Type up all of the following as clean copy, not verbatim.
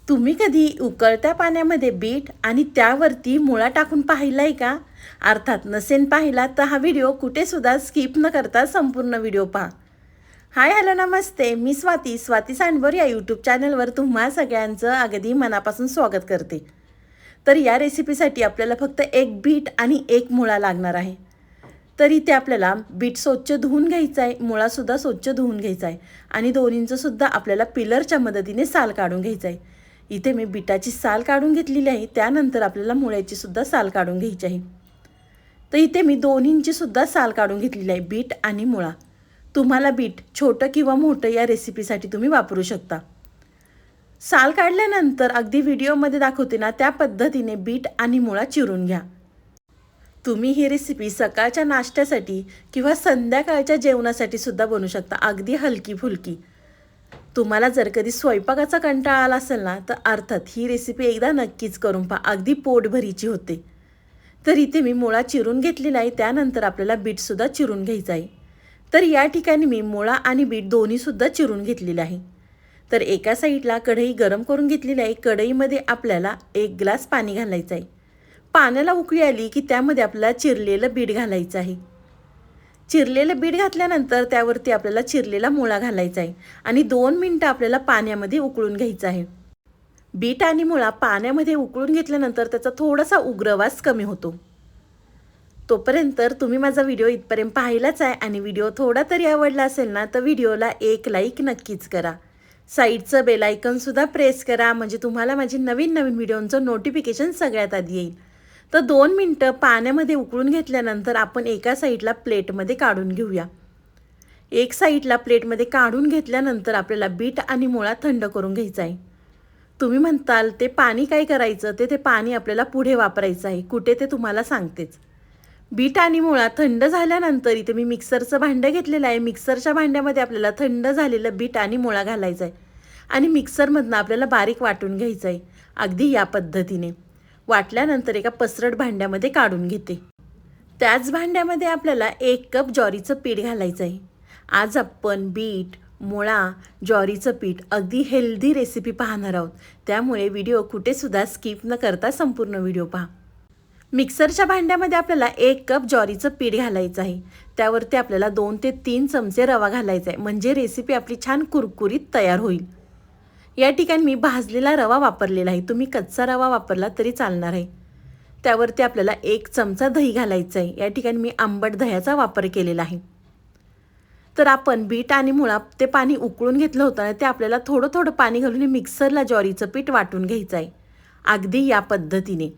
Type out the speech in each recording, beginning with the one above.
तुम्ही कधी उकळत्या पाण्यामध्ये बीट आणि त्यावरती मुळा टाकून पाहिलाय का? अर्थात नसेन पाहिला तर हा व्हिडिओ कुठेसुद्धा स्किप न करता संपूर्ण व्हिडिओ पहा. हाय हॅलो नमस्ते, मी स्वाती सांडवर या यूट्यूब चॅनलवर तुम्हा सगळ्यांचं अगदी मनापासून स्वागत करते. तर या रेसिपीसाठी आपल्याला फक्त एक बीट आणि एक मुळा लागणार आहे. तर इथे आपल्याला बीट स्वच्छ धुवून घ्यायचं आहे, मुळासुद्धा स्वच्छ धुवून घ्यायचा आहे आणि दोन्हींचंसुद्धा आपल्याला पिलरच्या मदतीने साल काढून घ्यायचं आहे. इथे मी बीटाची साल काढून घेतलेली आहे, त्यानंतर आपल्याला मुळ्याची सुद्धा साल काढून घ्यायची आहे. तर इथे मी दोन्हींची सुद्धा साल काढून घेतलेली आहे, बीट आणि मुळा. तुम्हाला बीट छोटं किंवा मोठं या रेसिपीसाठी तुम्ही वापरू शकता. साल काढल्यानंतर अगदी व्हिडिओमध्ये दाखवते ना त्या पद्धतीने बीट आणि मुळा चिरून घ्या. तुम्ही ही रेसिपी सकाळच्या नाश्त्यासाठी किंवा संध्याकाळच्या जेवणासाठी सुद्धा बनवू शकता, अगदी हलकी फुलकी. तुम्हाला जर कधी स्वयंपाकाचा कंटाळा आला असेल ना, तर अर्थात ही रेसिपी एकदा नक्कीच करून पहा, अगदी पोटभरीची होते. तर इथे मी मुळा चिरून घेतलेला आहे, त्यानंतर आपल्याला बीटसुद्धा चिरून घ्यायचं आहे. तर या ठिकाणी मी मुळा आणि बीट दोन्हीसुद्धा चिरून घेतलेलं आहे. तर एका साईडला कढई गरम करून घेतलेली आहे. कढईमध्ये आपल्याला 1 ग्लास पाणी घालायचं आहे. पाण्याला उकळी आली की त्यामध्ये आपल्याला चिरलेलं बीट घालायचं आहे. चिरलेलं बीट घातल्यानंतर त्यावरती आपल्याला चिरलेला मुळा घालायचा आहे आणि 2 मिनिटं आपल्याला पाण्यामध्ये उकळून घ्यायचं आहे. बीट आणि मुळा पाण्यामध्ये उकळून घेतल्यानंतर त्याचा थोडासा उग्रवास कमी होतो. तोपर्यंत तुम्ही माझा व्हिडिओ इथपर्यंत पाहिलाच आहे आणि व्हिडिओ थोडा तरी आवडला असेल ना, तर व्हिडिओला एक लाईक नक्कीच करा. साईडचं बेल आयकॉनसुद्धा प्रेस करा, म्हणजे तुम्हाला माझी नवीन व्हिडिओचं नोटिफिकेशन सगळ्यात आधी येईल. तर 2 मिनिटं पाण्यामध्ये उकळून घेतल्यानंतर आपण एका साईडला प्लेटमध्ये काढून घेऊया. एक साईडला प्लेटमध्ये काढून घेतल्यानंतर आपल्याला बीट आणि मुळा थंड करून घ्यायचा आहे. तुम्ही म्हणताल ते पाणी काय करायचं, ते पाणी आपल्याला पुढे वापरायचं आहे, कुठे ते तुम्हाला सांगतेच. बीट आणि मुळा थंड झाल्यानंतर इथे मी मिक्सरचं भांडं घेतलेलं आहे. मिक्सरच्या भांड्यामध्ये आपल्याला थंड झालेलं बीट आणि मुळा घालायचं आहे आणि मिक्सरमधनं आपल्याला बारीक वाटून घ्यायचं आहे. अगदी या पद्धतीने वाटल्यानंतर एका पसरट भांड्यामध्ये काढून घेते. त्याच भांड्यामध्ये आपल्याला 1 कप ज्वारीचं पीठ घालायचं आहे. आज आपण बीट, मुळा, ज्वारीचं पीठ अगदी हेल्दी रेसिपी पाहणार आहोत, त्यामुळे व्हिडिओ कुठेसुद्धा स्किप न करता संपूर्ण व्हिडिओ पहा. मिक्सरच्या भांड्यामध्ये आपल्याला 1 कप ज्वारीचं पीठ घालायचं आहे. त्यावरती आपल्याला 2 ते 3 चमचे रवा घालायचा आहे, म्हणजे रेसिपी आपली छान कुरकुरीत तयार होईल. या ठिकाणी मी भाजलेला रवा वापरलेला आहे, तुम्ही कच्चा रवा वापरला तरी चालणार आहे. त्यावरती आपल्याला 1 चमचा दही घालायचं आहे. या ठिकाणी मी आंबट दह्याचा वापर केलेला आहे. तर आपण बीट आणि मुळा ते पाणी उकळून घेतलं होतं ना, ते आपल्याला थोडं थोडं पाणी घालून मिक्सरला ज्वारीचं पीठ वाटून घ्यायचं आहे, अगदी या पद्धतीने,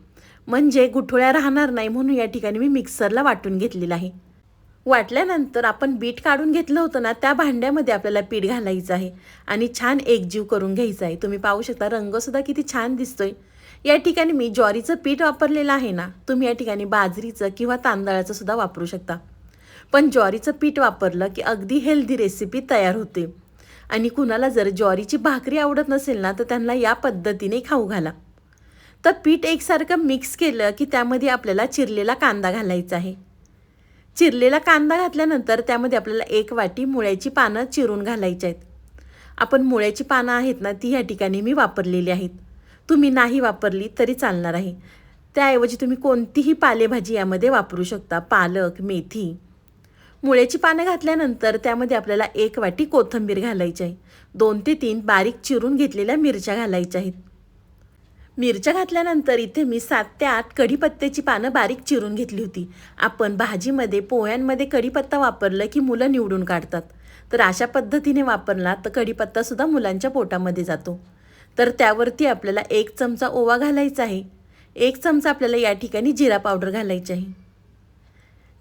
म्हणजे गुठळ्या राहणार नाही म्हणून या ठिकाणी मी मिक्सरला वाटून घेतलेलं आहे. वाटल्यानंतर आपण बीट काढून घेतलं होतं ना, त्या भांड्यामध्ये आपल्याला पीठ घालायचं आहे आणि छान एकजीव करून घ्यायचं आहे. तुम्ही पाहू शकता रंगसुद्धा किती छान दिसतोय. या ठिकाणी मी ज्वारीचं पीठ वापरलेलं आहे ना, तुम्ही या ठिकाणी बाजरीचं किंवा तांदळाचं सुद्धा वापरू शकता. पण ज्वारीचं पीठ वापरलं की अगदी हेल्दी रेसिपी तयार होते. आणि कुणाला जर ज्वारीची भाकरी आवडत नसेल ना, तर त्यांना या पद्धतीने खाऊ घाला. तर पीठ एकसारखं मिक्स केलं की त्यामध्ये आपल्याला चिरलेला कांदा घालायचा आहे. चिरलेला कांदा घातल्यानंतर त्यामध्ये आपल्याला 1 वाटी मुळ्याची पानं चिरून घालायची आहेत. आपण मुळ्याची पानं आहेत ना, ती या ठिकाणी मी वापरलेली आहेत. तुम्ही नाही वापरली तरी चालणार आहे. त्याऐवजी तुम्ही कोणतीही पालेभाजी यामध्ये वापरू शकता, पालक, मेथी. मुळ्याची पानं घातल्यानंतर त्यामध्ये आपल्याला 1 वाटी कोथिंबीर घालायची आहे. 2 ते 3 बारीक चिरून घेतलेल्या मिरच्या घालायच्या आहेत. मिरच्या घातल्यानंतर इथे मी 7 ते 8 कढीपत्त्याची पानं बारीक चिरून घेतली होती. आपण भाजीमध्ये, पोह्यांमध्ये कढीपत्ता वापरलं की मुलं निवडून काढतात. तर अशा पद्धतीने वापरला तर कढीपत्तासुद्धा मुलांच्या पोटामध्ये जातो. तर त्यावरती आपल्याला 1 चमचा ओवा घालायचा आहे. 1 चमचा आपल्याला या ठिकाणी जिरा पावडर घालायची आहे.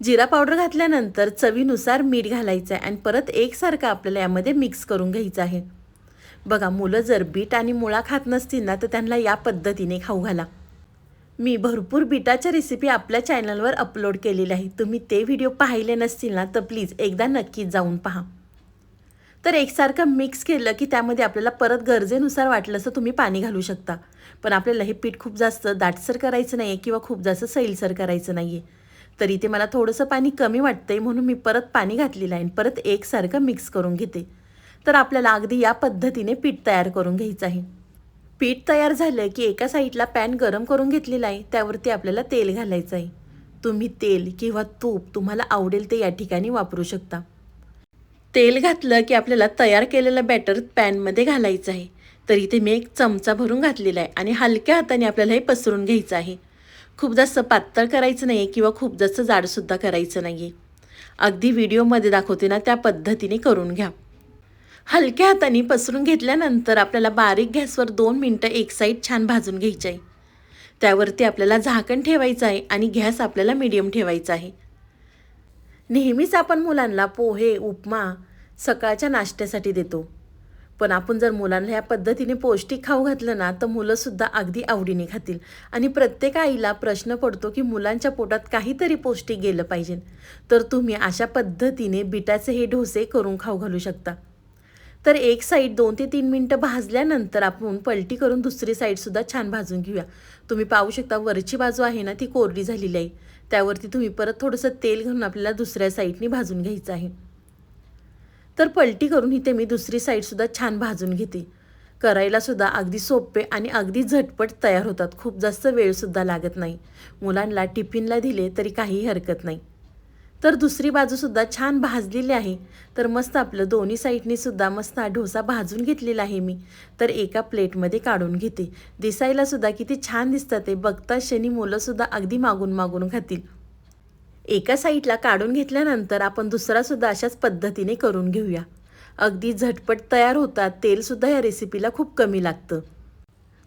जिरा पावडर घातल्यानंतर चवीनुसार मीठ घालायचं आहे आणि परत एकसारखं आपल्याला यामध्ये मिक्स करून घ्यायचं आहे. बघा, मुलं जर बीट आणि मुळा खात नसतील ना, तर त्यांना या पद्धतीने खाऊ घाला. मी भरपूर बीटाच्या रेसिपी आपल्या चॅनलवर अपलोड केलेल्या आहेत. तुम्ही ते व्हिडिओ पाहिले नसतील ना, तर प्लीज एकदा नक्कीच जाऊन पहा. तर एकसारखं मिक्स केलं की त्यामध्ये आपल्याला परत गरजेनुसार वाटलं असं तुम्ही पाणी घालू शकता. पण आपल्याला हे पीठ खूप जास्त दाटसर करायचं नाही आहे किंवा खूप जास्त सैलसर करायचं नाही आहे. तर इथे मला थोडंसं पाणी कमी वाटतंय म्हणून मी परत पाणी घातलेलं आहे आणि परत एकसारखं मिक्स करून घेते. तर आपल्याला अगदी या पद्धतीने पीठ तयार करून घ्यायचं आहे. पीठ तयार झालं की एका साईडला पॅन गरम करून घेतलेला आहे, त्यावरती आपल्याला तेल घालायचं आहे. तुम्ही तेल किंवा तूप तुम्हाला आवडेल ते या ठिकाणी वापरू शकता. तेल घातलं की आपल्याला तयार केलेलं बॅटर पॅनमध्ये घालायचं आहे. तर इथे मी एक चमचा भरून घातलेला आहे आणि हलक्या हाताने आपल्याला हे पसरून घ्यायचं आहे. खूप जास्त पातळ करायचं नाही किंवा खूप जास्त जाडसुद्धा करायचं नाही. अगदी व्हिडिओमध्ये दाखवते ना त्या पद्धतीने करून घ्या. हलक्या हाताने पसरून घेतल्यानंतर आपल्याला बारीक गॅसवर 2 मिनटं एक साईड छान भाजून घ्यायची आहे. त्यावरती आपल्याला झाकण ठेवायचं आहे आणि गॅस आपल्याला मीडियम ठेवायचा आहे. नेहमीच आपण मुलांना पोहे, उपमा सकाळच्या नाश्त्यासाठी देतो. पण आपण जर मुलांना ह्या पद्धतीने पौष्टिक खाऊ घातलं ना, तर मुलंसुद्धा अगदी आवडीने खातील. आणि प्रत्येक आईला प्रश्न पडतो की मुलांच्या पोटात काहीतरी पौष्टिक गेलं पाहिजे. तर तुम्ही अशा पद्धतीने बीटाचे हे डोसे करून खाऊ घालू शकता. तर एक साईड 2 ते 3 मिनटं भाजल्यानंतर आपण पलटी करून दुसरी साईडसुद्धा छान भाजून घेऊया. तुम्ही पाहू शकता वरची बाजू आहे ना ती कोरडी झालेली आहे. त्यावरती तुम्ही परत थोडंसं तेल घालून आपल्याला दुसऱ्या साईडनी भाजून घ्यायचं आहे. तर पलटी करून इथे मी दुसरी साईडसुद्धा छान भाजून घेते. करायलासुद्धा अगदी सोपे आणि अगदी झटपट तयार होतात. खूप जास्त वेळसुद्धा लागत नाही. मुलांना टिफिनला दिले तरी काही हरकत नाही. तर दुसरी बाजूसुद्धा छान भाजलेली आहे. तर मस्त आपलं दोन्ही साईडनी सुद्धा मस्त हा डोसा भाजून घेतलेला आहे मी. तर एका प्लेटमध्ये काढून घेते. दिसायलासुद्धा किती छान दिसतात ते. बघता क्षणी मुलंसुद्धा अगदी मागून मागून खातील. एका साईडला काढून घेतल्यानंतर आपण दुसरासुद्धा अशाच पद्धतीने करून घेऊया. अगदी झटपट तयार होतात. तेलसुद्धा या रेसिपीला खूप कमी लागतं.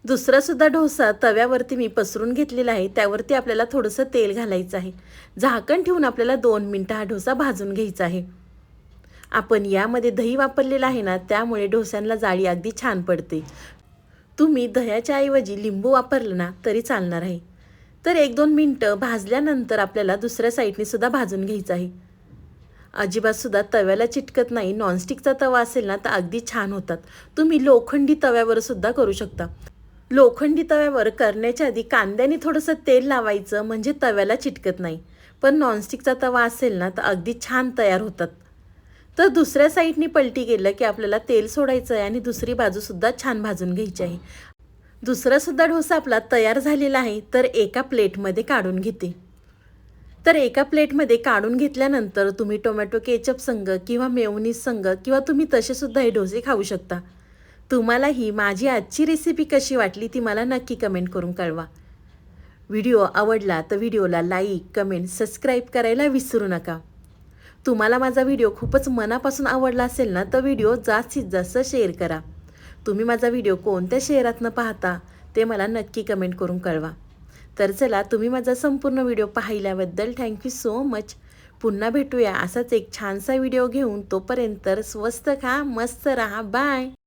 दुसरासुद्धा डोसा तव्यावरती मी पसरून घेतलेला आहे. त्यावरती आपल्याला थोडंसं तेल घालायचं आहे. झाकण ठेवून आपल्याला 2 मिनटं हा डोसा भाजून घ्यायचा आहे. आपण यामध्ये दही वापरलेलं आहे ना, त्यामुळे डोस्यांना जाळी अगदी छान पडते. तुम्ही दह्याच्या ऐवजी लिंबू वापरलं ना तरी चालणार आहे. तर 1-2 मिनटं भाजल्यानंतर आपल्याला दुसऱ्या साईडने सुद्धा भाजून घ्यायचं आहे. अजिबातसुद्धा तव्याला चिटकत नाही. नॉनस्टिकचा तवा असेल ना तर अगदी छान होतात. तुम्ही लोखंडी तव्यावर सुद्धा करू शकता. लोखंडी तव्यावर करण्याच्या आधी कांद्याने थोडंसं तेल लावायचं म्हणजे तव्याला चिटकत नाही. पण नॉनस्टिकचा तवा असेल ना तर अगदी छान तयार होतात. तर दुसऱ्या साईडनी पलटी केलं की आपल्याला तेल सोडायचं आहे आणि दुसरी बाजूसुद्धा छान भाजून घ्यायची आहे. दुसरासुद्धा डोसा आपला तयार झालेला आहे. तर एका प्लेटमध्ये काढून घेते. तर एका प्लेटमध्ये काढून घेतल्यानंतर तुम्ही टोमॅटो केचप संग किंवा मेयोनीज संग किंवा तुम्ही तसेसुद्धा हे डोसे खाऊ शकता. तुम्हाला ही माझी आजची रेसिपी कशी वाटली ती मला नक्की कमेंट करून कळवा. व्हिडिओ आवडला तर व्हिडिओला लाईक, कमेंट, सबस्क्राईब करायला विसरू नका. तुम्हाला माझा व्हिडिओ खूपच मनापासून आवडला असेल ना तर व्हिडिओ जास्तीत जास्त शेअर करा. तुम्ही माझा व्हिडिओ कोणत्या शहरातनं पाहता ते मला नक्की कमेंट करून कळवा. तर चला, तुम्ही माझा संपूर्ण व्हिडिओ पाहिल्याबद्दल थँक्यू सो मच. पुन्हा भेटूया असाच एक छानसा व्हिडिओ घेऊन. तोपर्यंत स्वस्त खा, मस्त रहा. बाय.